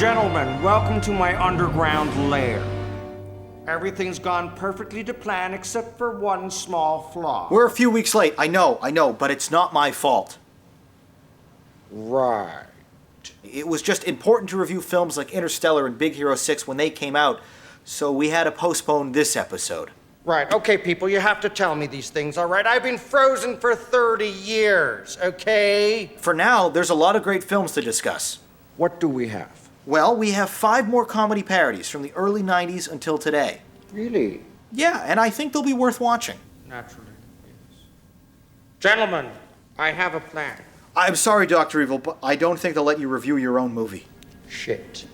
Gentlemen, welcome to my underground lair. Everything's gone perfectly to plan except for one small flaw. We're a few weeks late, I know, but it's not my fault. Right. It was just important to review films like Interstellar and Big Hero 6 when they came out, so we had to postpone this episode. Right, okay, people, you have to tell me these things, all right? I've been frozen for 30 years, okay? For now, there's a lot of great films to discuss. What do we have? Well, we have 5 more comedy parodies from the early 90s until today. Really? Yeah, and I think they'll be worth watching. Naturally, yes. Gentlemen, I have a plan. I'm sorry, Dr. Evil, but I don't think they'll let you review your own movie. Shit.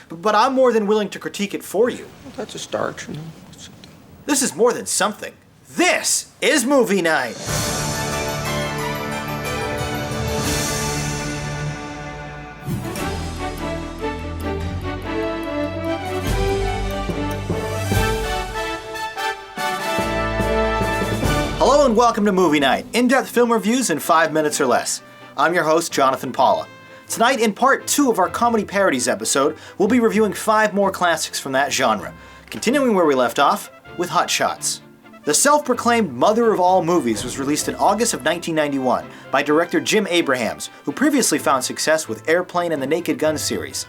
But I'm more than willing to critique it for you. Well, that's a start, you know. This is more than something. This is Movie Night! Hello and welcome to Movie Night, in-depth film reviews in 5 minutes or less. I'm your host, Jonathan Paula. Tonight, in part 2 of our comedy parodies episode, we'll be reviewing 5 more classics from that genre, continuing where we left off with Hot Shots. The self-proclaimed mother of all movies was released in August of 1991 by director Jim Abrahams, who previously found success with Airplane and the Naked Gun series.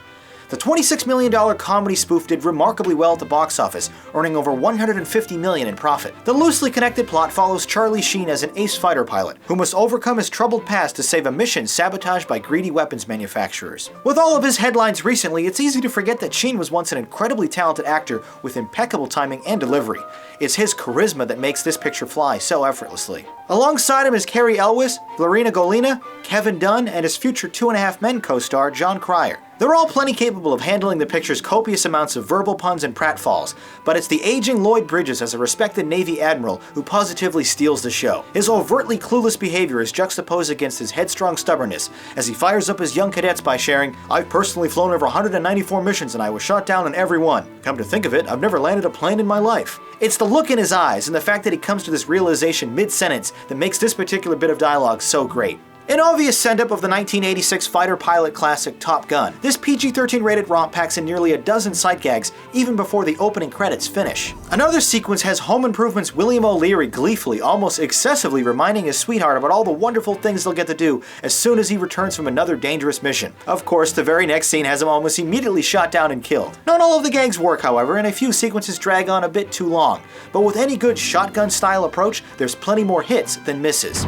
The $26 million comedy spoof did remarkably well at the box office, earning over $150 million in profit. The loosely connected plot follows Charlie Sheen as an ace fighter pilot, who must overcome his troubled past to save a mission sabotaged by greedy weapons manufacturers. With all of his headlines recently, it's easy to forget that Sheen was once an incredibly talented actor with impeccable timing and delivery. It's his charisma that makes this picture fly so effortlessly. Alongside him is Cary Elwes, Lorena Golina, Kevin Dunn, and his future Two and a Half Men co-star Jon Cryer. They're all plenty capable of handling the picture's copious amounts of verbal puns and pratfalls, but it's the aging Lloyd Bridges as a respected Navy admiral who positively steals the show. His overtly clueless behavior is juxtaposed against his headstrong stubbornness as he fires up his young cadets by sharing, "I've personally flown over 194 missions and I was shot down on every one. Come to think of it, I've never landed a plane in my life." It's the look in his eyes and the fact that he comes to this realization mid-sentence that makes this particular bit of dialogue so great. An obvious send-up of the 1986 fighter pilot classic Top Gun, this PG-13 rated romp packs in nearly a dozen sight gags even before the opening credits finish. Another sequence has Home Improvement's William O'Leary gleefully, almost excessively reminding his sweetheart about all the wonderful things they'll get to do as soon as he returns from another dangerous mission. Of course, the very next scene has him almost immediately shot down and killed. Not all of the gags work, however, and a few sequences drag on a bit too long. But with any good shotgun-style approach, there's plenty more hits than misses.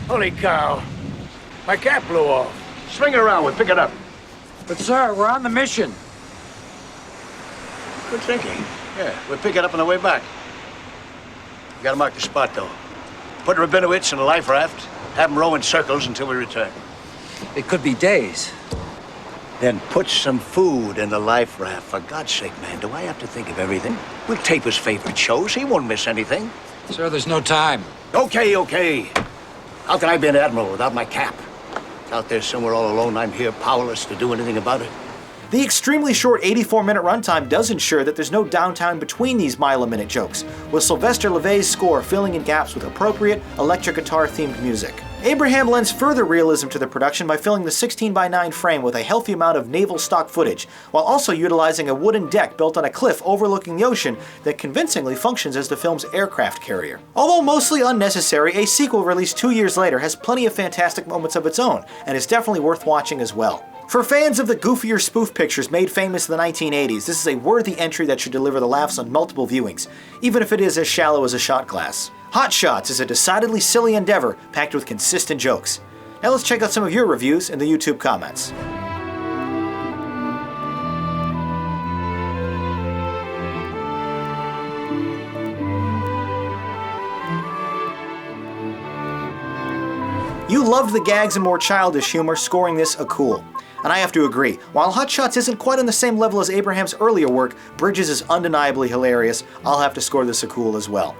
Holy cow. My cap blew off. Swing around, we'll pick it up. But sir, we're on the mission. Good thinking. Yeah, we'll pick it up on the way back. We gotta mark the spot, though. Put Rabinowitz in a life raft, have him row in circles until we return. It could be days. Then put some food in the life raft. For God's sake, man, do I have to think of everything? We'll tape his favorite shows. He won't miss anything. Sir, there's no time. Okay. How can I be an admiral without my cap? Out there somewhere all alone, I'm here powerless to do anything about it. The extremely short 84-minute runtime does ensure that there's no downtime between these mile-a-minute jokes, with Sylvester LeVay's score filling in gaps with appropriate electric guitar-themed music. Abraham lends further realism to the production by filling the 16:9 frame with a healthy amount of naval stock footage, while also utilizing a wooden deck built on a cliff overlooking the ocean that convincingly functions as the film's aircraft carrier. Although mostly unnecessary, a sequel released 2 years later has plenty of fantastic moments of its own, and is definitely worth watching as well. For fans of the goofier spoof pictures made famous in the 1980s, this is a worthy entry that should deliver the laughs on multiple viewings, even if it is as shallow as a shot glass. Hot Shots is a decidedly silly endeavor packed with consistent jokes. Now let's check out some of your reviews in the YouTube comments. You loved the gags and more childish humor, scoring this a cool. And I have to agree, while Hot Shots isn't quite on the same level as Abraham's earlier work, Bridges is undeniably hilarious. I'll have to score this a cool as well.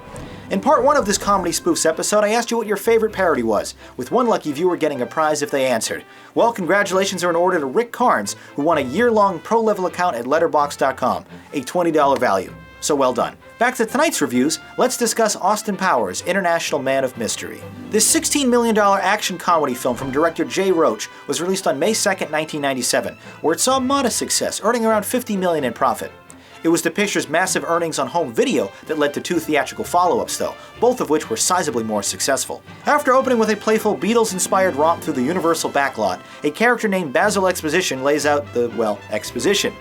In part 1 of this Comedy Spoofs episode, I asked you what your favorite parody was, with one lucky viewer getting a prize if they answered. Well, congratulations are in order to Rick Carnes, who won a year-long pro-level account at Letterboxd.com, a $20 value. So well done. Back to tonight's reviews, let's discuss Austin Powers, International Man of Mystery. This $16 million action comedy film from director Jay Roach was released on May 2, 1997, where it saw modest success, earning around $50 million in profit. It was the picture's massive earnings on home video that led to 2 theatrical follow-ups though, both of which were sizably more successful. After opening with a playful Beatles-inspired romp through the Universal backlot, a character named Basil Exposition lays out the, well, exposition.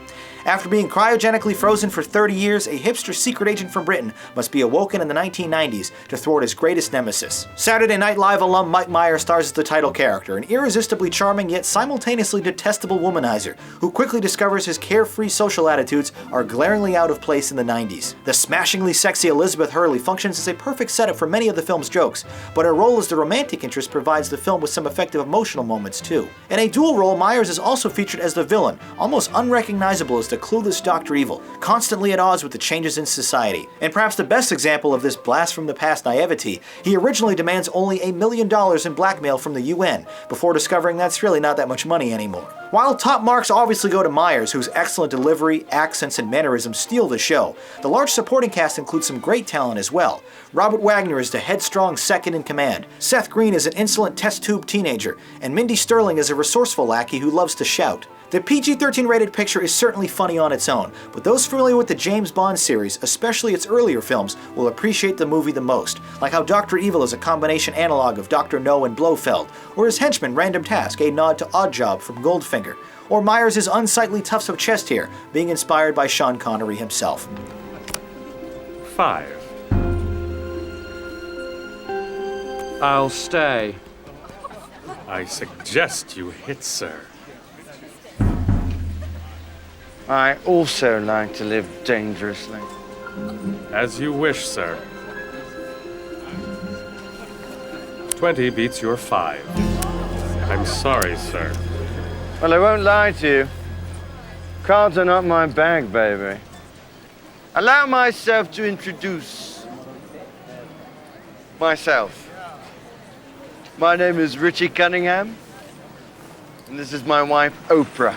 After being cryogenically frozen for 30 years, a hipster secret agent from Britain must be awoken in the 1990s to thwart his greatest nemesis. Saturday Night Live alum Mike Myers stars as the title character, an irresistibly charming yet simultaneously detestable womanizer who quickly discovers his carefree social attitudes are glaringly out of place in the 90s. The smashingly sexy Elizabeth Hurley functions as a perfect setup for many of the film's jokes, but her role as the romantic interest provides the film with some effective emotional moments too. In a dual role, Myers is also featured as the villain, almost unrecognizable as the clueless Dr. Evil, constantly at odds with the changes in society. And perhaps the best example of this blast from the past naivety, he originally demands only $1 million in blackmail from the UN, before discovering that's really not that much money anymore. While top marks obviously go to Myers, whose excellent delivery, accents, and mannerisms steal the show, the large supporting cast includes some great talent as well. Robert Wagner is the headstrong second-in-command, Seth Green is an insolent test-tube teenager, and Mindy Sterling is a resourceful lackey who loves to shout. The PG-13 rated picture is certainly funny on its own, but those familiar with the James Bond series, especially its earlier films, will appreciate the movie the most, like how Dr. Evil is a combination analog of Dr. No and Blofeld, or his henchman Random Task, a nod to Oddjob from Goldfinger, or Myers' unsightly tufts of chest hair, being inspired by Sean Connery himself. 5. I'll stay. I suggest you hit, sir. I also like to live dangerously. As you wish, sir. 20 beats your 5. I'm sorry, sir. Well, I won't lie to you. Cards are not my bag, baby. Allow myself to introduce myself. My name is Richie Cunningham, and this is my wife, Oprah.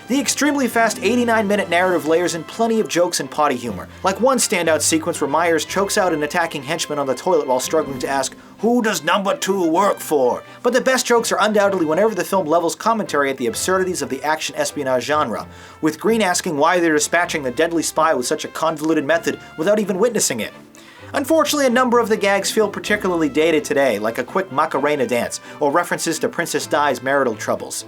The extremely fast 89-minute narrative layers in plenty of jokes and potty humor, like one standout sequence where Myers chokes out an attacking henchman on the toilet while struggling to ask, "Who does number 2 work for?" But the best jokes are undoubtedly whenever the film levels commentary at the absurdities of the action espionage genre, with Green asking why they're dispatching the deadly spy with such a convoluted method without even witnessing it. Unfortunately, a number of the gags feel particularly dated today, like a quick Macarena dance or references to Princess Di's marital troubles.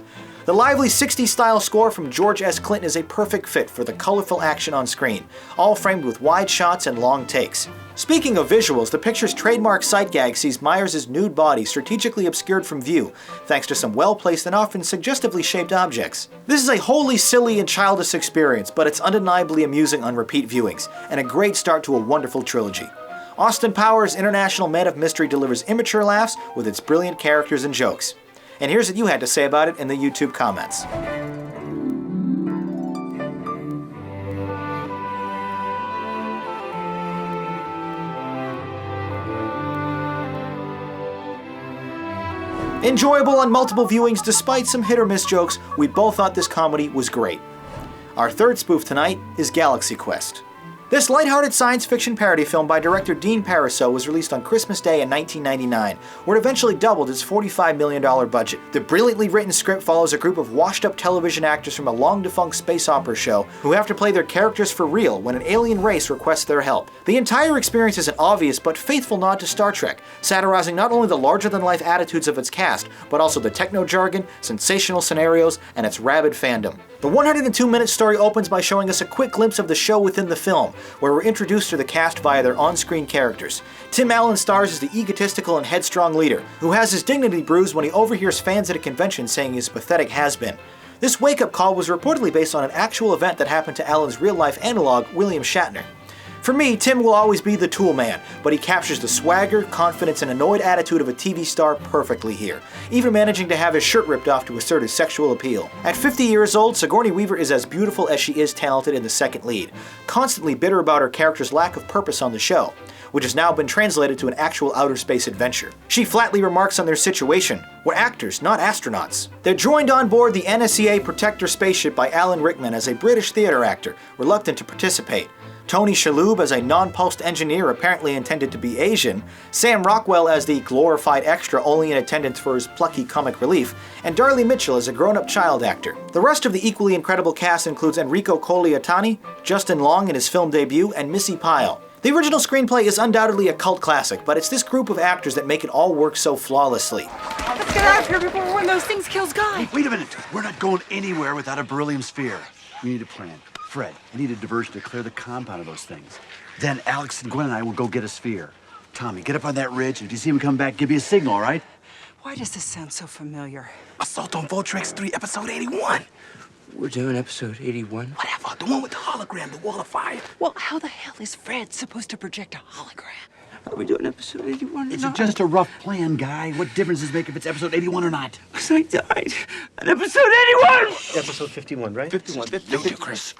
The lively 60s-style score from George S. Clinton is a perfect fit for the colorful action on screen, all framed with wide shots and long takes. Speaking of visuals, the picture's trademark sight gag sees Myers' nude body strategically obscured from view, thanks to some well-placed and often suggestively shaped objects. This is a wholly silly and childish experience, but it's undeniably amusing on repeat viewings, and a great start to a wonderful trilogy. Austin Powers, International Man of Mystery delivers immature laughs with its brilliant characters and jokes. And here's what you had to say about it in the YouTube comments. Enjoyable on multiple viewings despite some hit or miss jokes, we both thought this comedy was great. Our third spoof tonight is Galaxy Quest. This lighthearted science fiction parody film by director Dean Parisot was released on Christmas Day in 1999, where it eventually doubled its $45 million budget. The brilliantly written script follows a group of washed-up television actors from a long-defunct space opera show who have to play their characters for real when an alien race requests their help. The entire experience is an obvious but faithful nod to Star Trek, satirizing not only the larger-than-life attitudes of its cast, but also the techno-jargon, sensational scenarios, and its rabid fandom. The 102-minute story opens by showing us a quick glimpse of the show within the film, where we're introduced to the cast via their on-screen characters. Tim Allen stars as the egotistical and headstrong leader, who has his dignity bruised when he overhears fans at a convention saying he's pathetic has-been. This wake-up call was reportedly based on an actual event that happened to Allen's real-life analog, William Shatner. For me, Tim will always be the tool man, but he captures the swagger, confidence, and annoyed attitude of a TV star perfectly here, even managing to have his shirt ripped off to assert his sexual appeal. At 50 years old, Sigourney Weaver is as beautiful as she is talented in the second lead, constantly bitter about her character's lack of purpose on the show, which has now been translated to an actual outer space adventure. She flatly remarks on their situation: "We're actors, not astronauts." They're joined on board the NSEA Protector spaceship by Alan Rickman as a British theater actor, reluctant to participate. Tony Shalhoub as a non-pulsed engineer apparently intended to be Asian, Sam Rockwell as the glorified extra only in attendance for his plucky comic relief, and Darlie Mitchell as a grown-up child actor. The rest of the equally incredible cast includes Enrico Colaiutanni, Justin Long in his film debut, and Missy Pyle. The original screenplay is undoubtedly a cult classic, but it's this group of actors that make it all work so flawlessly. Let's get out of here before one of those things kills Guy. Wait a minute. We're not going anywhere without a beryllium sphere. We need a plan. Fred, I need a diversion to clear the compound of those things. Then Alex and Gwen and I will go get a sphere. Tommy, get up on that ridge, and if you see him come back, give me a signal, all right? Why does this sound so familiar? Assault on Voltrex 3, episode 81. We're doing episode 81. Whatever, the one with the hologram, the wall of fire. Well, how the hell is Fred supposed to project a hologram? Are we doing episode 81 or It's not? just a rough plan, Guy. What difference does it make if it's episode 81 or not? Because I died at episode 81! Episode 51, right? 51. Look here, Chris.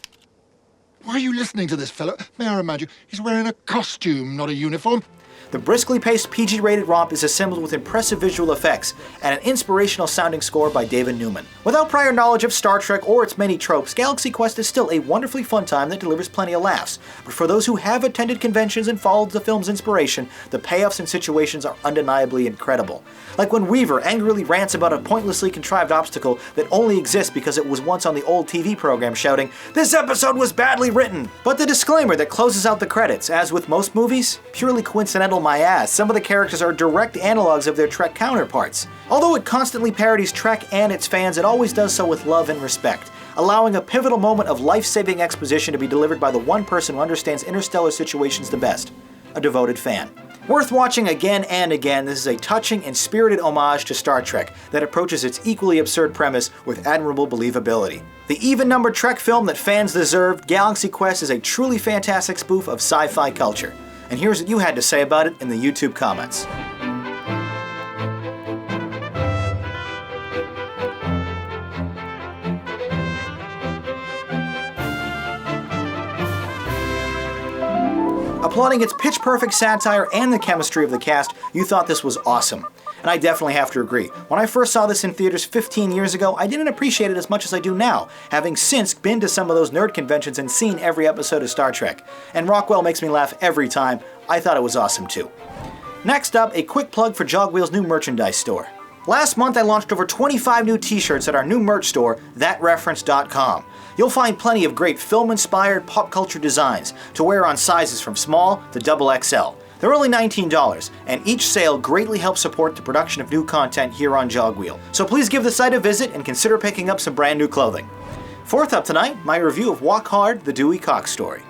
Why are you listening to this fellow? May I remind you, he's wearing a costume, not a uniform. The briskly paced PG-rated romp is assembled with impressive visual effects and an inspirational sounding score by David Newman. Without prior knowledge of Star Trek or its many tropes, Galaxy Quest is still a wonderfully fun time that delivers plenty of laughs. But for those who have attended conventions and followed the film's inspiration, the payoffs and situations are undeniably incredible. Like when Weaver angrily rants about a pointlessly contrived obstacle that only exists because it was once on the old TV program, shouting, "This episode was badly written!" But the disclaimer that closes out the credits, as with most movies, purely coincidental my ass, some of the characters are direct analogs of their Trek counterparts. Although it constantly parodies Trek and its fans, it always does so with love and respect, allowing a pivotal moment of life-saving exposition to be delivered by the one person who understands interstellar situations the best, a devoted fan. Worth watching again and again, this is a touching and spirited homage to Star Trek that approaches its equally absurd premise with admirable believability. The even-numbered Trek film that fans deserved, Galaxy Quest is a truly fantastic spoof of sci-fi culture. And here's what you had to say about it in the YouTube comments. Applauding its pitch-perfect satire and the chemistry of the cast, you thought this was awesome. And I definitely have to agree. When I first saw this in theaters 15 years ago, I didn't appreciate it as much as I do now, having since been to some of those nerd conventions and seen every episode of Star Trek. And Rockwell makes me laugh every time. I thought it was awesome too. Next up, a quick plug for Jogwheel's new merchandise store. Last month I launched over 25 new t-shirts at our new merch store, thatreference.com. You'll find plenty of great film-inspired pop culture designs to wear on sizes from small to XXL. They're only $19, and each sale greatly helps support the production of new content here on Jogwheel. So please give the site a visit and consider picking up some brand new clothing. Fourth up tonight, my review of Walk Hard, the Dewey Cox Story.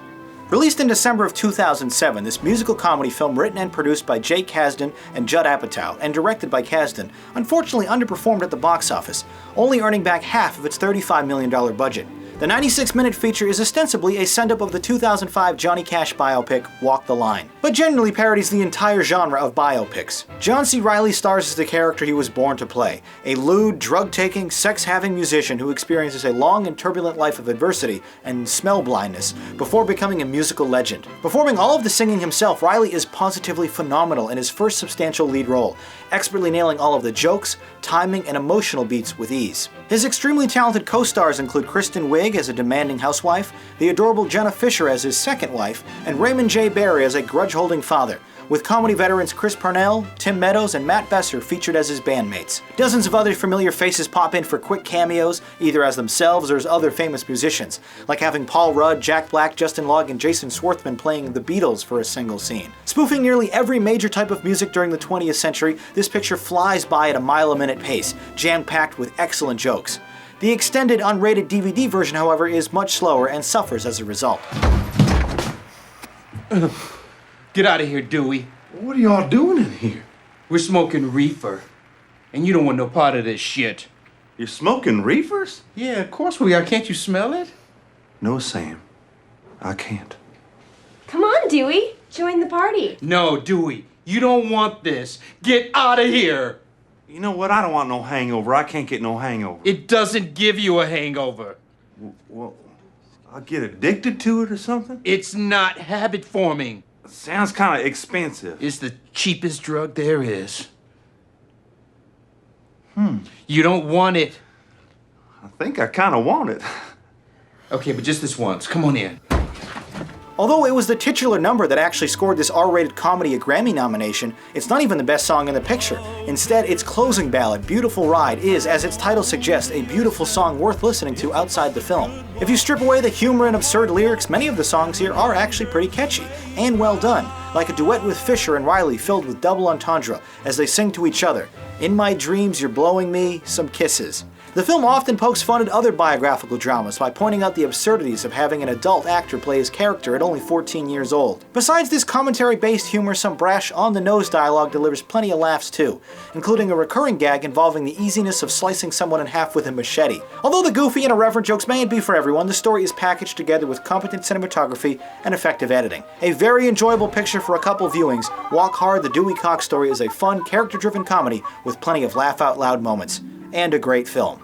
Released in December of 2007, this musical comedy film written and produced by Jake Kasdan and Judd Apatow and directed by Kasdan unfortunately underperformed at the box office, only earning back half of its $35 million budget. The 96-minute feature is ostensibly a send-up of the 2005 Johnny Cash biopic, Walk the Line, but generally parodies the entire genre of biopics. John C. Reilly stars as the character he was born to play, a lewd, drug-taking, sex-having musician who experiences a long and turbulent life of adversity and smell blindness before becoming a musical legend. Performing all of the singing himself, Reilly is positively phenomenal in his first substantial lead role, expertly nailing all of the jokes, timing, and emotional beats with ease. His extremely talented co-stars include Kristen Wiig as a demanding housewife, the adorable Jenna Fisher as his second wife, and Raymond J. Barry as a grudge-holding father, with comedy veterans Chris Parnell, Tim Meadows, and Matt Besser featured as his bandmates. Dozens of other familiar faces pop in for quick cameos, either as themselves or as other famous musicians, like having Paul Rudd, Jack Black, Justin Long, and Jason Schwartzman playing the Beatles for a single scene. Spoofing nearly every major type of music during the 20th century, this picture flies by at a mile-a-minute pace, jam-packed with excellent jokes. The extended unrated DVD version, however, is much slower and suffers as a result. Get out of here, Dewey. What are y'all doing in here? We're smoking reefer. And you don't want no part of this shit. You're smoking reefers? Yeah, of course we are. Can't you smell it? No, Sam. I can't. Come on, Dewey. Join the party. No, Dewey. You don't want this. Get out of here. You know what? I don't want no hangover. I can't get no hangover. It doesn't give you a hangover. Well, I'll get addicted to it or something? It's not habit forming. Sounds kind of expensive. It's the cheapest drug there is. You don't want it. I think I kind of want it. Okay, but just this once. Come on in. Although it was the titular number that actually scored this R-rated comedy a Grammy nomination, it's not even the best song in the picture. Instead, its closing ballad, Beautiful Ride, is, as its title suggests, a beautiful song worth listening to outside the film. If you strip away the humor and absurd lyrics, many of the songs here are actually pretty catchy, and well done, like a duet with Fisher and Riley filled with double entendre as they sing to each other, "In my dreams you're blowing me some kisses." The film often pokes fun at other biographical dramas by pointing out the absurdities of having an adult actor play his character at only 14 years old. Besides this commentary-based humor, some brash, on-the-nose dialogue delivers plenty of laughs too, including a recurring gag involving the easiness of slicing someone in half with a machete. Although the goofy and irreverent jokes mayn't be for everyone, the story is packaged together with competent cinematography and effective editing. A very enjoyable picture for a couple viewings, Walk Hard, the Dewey Cox Story is a fun, character-driven comedy with plenty of laugh-out-loud moments. And a great film.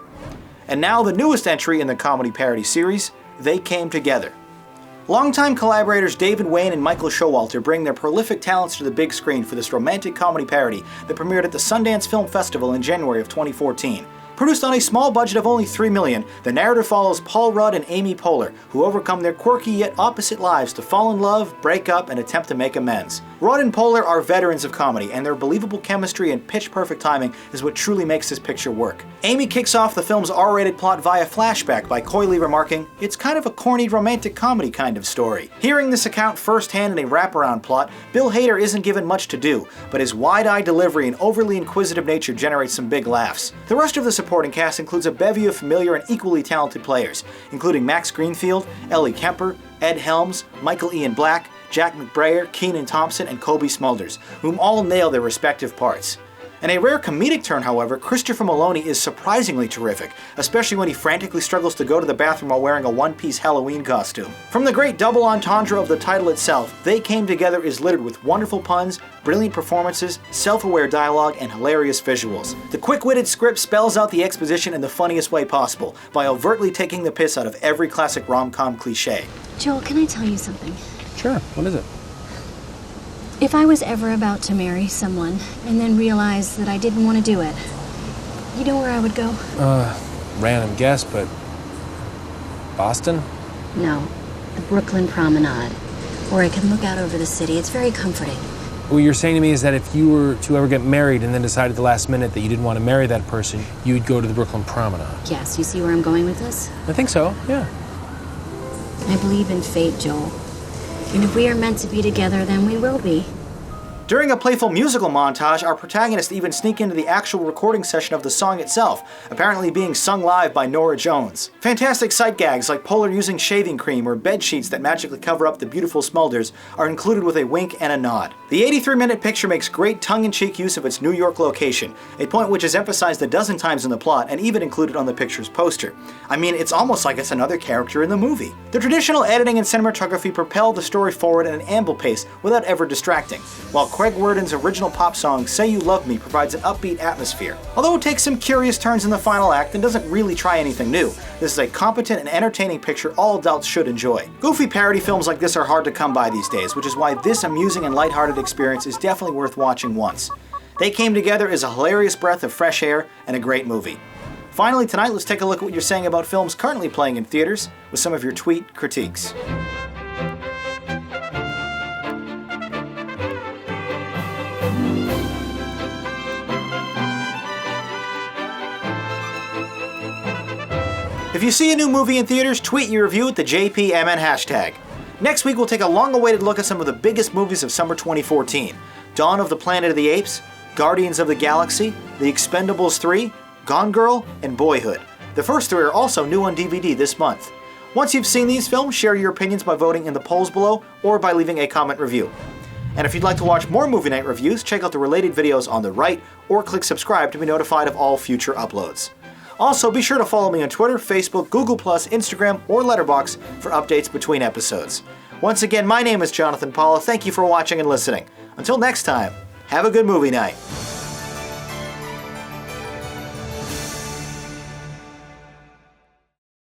And now the newest entry in the comedy parody series, They Came Together. Longtime collaborators David Wayne and Michael Showalter bring their prolific talents to the big screen for this romantic comedy parody that premiered at the Sundance Film Festival in January of 2014. Produced on a small budget of only $3 million, the narrative follows Paul Rudd and Amy Poehler, who overcome their quirky yet opposite lives to fall in love, break up, and attempt to make amends. Rudd and Poehler are veterans of comedy, and their believable chemistry and pitch-perfect timing is what truly makes this picture work. Amy kicks off the film's R-rated plot via flashback by coyly remarking, "It's kind of a corny romantic comedy kind of story." Hearing this account firsthand in a wraparound plot, Bill Hader isn't given much to do, but his wide-eyed delivery and overly inquisitive nature generates some big laughs. The rest of the supporting cast includes a bevy of familiar and equally talented players, including Max Greenfield, Ellie Kemper, Ed Helms, Michael Ian Black, Jack McBrayer, Kenan Thompson, and Kobe Smulders, whom all nail their respective parts. In a rare comedic turn, however, Christopher Maloney is surprisingly terrific, especially when he frantically struggles to go to the bathroom while wearing a one-piece Halloween costume. From the great double entendre of the title itself, They Came Together is littered with wonderful puns, brilliant performances, self-aware dialogue, and hilarious visuals. The quick-witted script spells out the exposition in the funniest way possible, by overtly taking the piss out of every classic rom-com cliché. Joel, can I tell you something? Sure, what is it? If I was ever about to marry someone and then realized that I didn't want to do it, you know where I would go? Random guess, but Boston? No, the Brooklyn Promenade, where I can look out over the city. It's very comforting. What you're saying to me is that if you were to ever get married and then decide at the last minute that you didn't want to marry that person, you would go to the Brooklyn Promenade. Yes, you see where I'm going with this? I think so, yeah. I believe in fate, Joel. And if we are meant to be together, then we will be. During a playful musical montage, our protagonists even sneak into the actual recording session of the song itself, apparently being sung live by Norah Jones. Fantastic sight gags like Poehler using shaving cream or bed sheets that magically cover up the beautiful Smulders are included with a wink and a nod. The 83-minute picture makes great tongue-in-cheek use of its New York location, a point which is emphasized a dozen times in the plot and even included on the picture's poster. I mean, it's almost like it's another character in the movie. The traditional editing and cinematography propel the story forward at an amble pace without ever distracting, while Craig Worden's original pop song Say You Love Me provides an upbeat atmosphere. Although it takes some curious turns in the final act and doesn't really try anything new, this is a competent and entertaining picture all adults should enjoy. Goofy parody films like this are hard to come by these days, which is why this amusing and lighthearted experience is definitely worth watching once. They Came Together is a hilarious breath of fresh air and a great movie. Finally, tonight let's take a look at what you're saying about films currently playing in theaters with some of your tweet critiques. If you see a new movie in theaters, tweet your review with the JPMN hashtag. Next week we'll take a long-awaited look at some of the biggest movies of summer 2014. Dawn of the Planet of the Apes, Guardians of the Galaxy, The Expendables 3, Gone Girl, and Boyhood. The first three are also new on DVD this month. Once you've seen these films, share your opinions by voting in the polls below or by leaving a comment review. And if you'd like to watch more Movie Night reviews, check out the related videos on the right or click subscribe to be notified of all future uploads. Also, be sure to follow me on Twitter, Facebook, Google+, Instagram, or Letterboxd for updates between episodes. Once again, my name is Jonathan Paula. Thank you for watching and listening. Until next time, have a good movie night.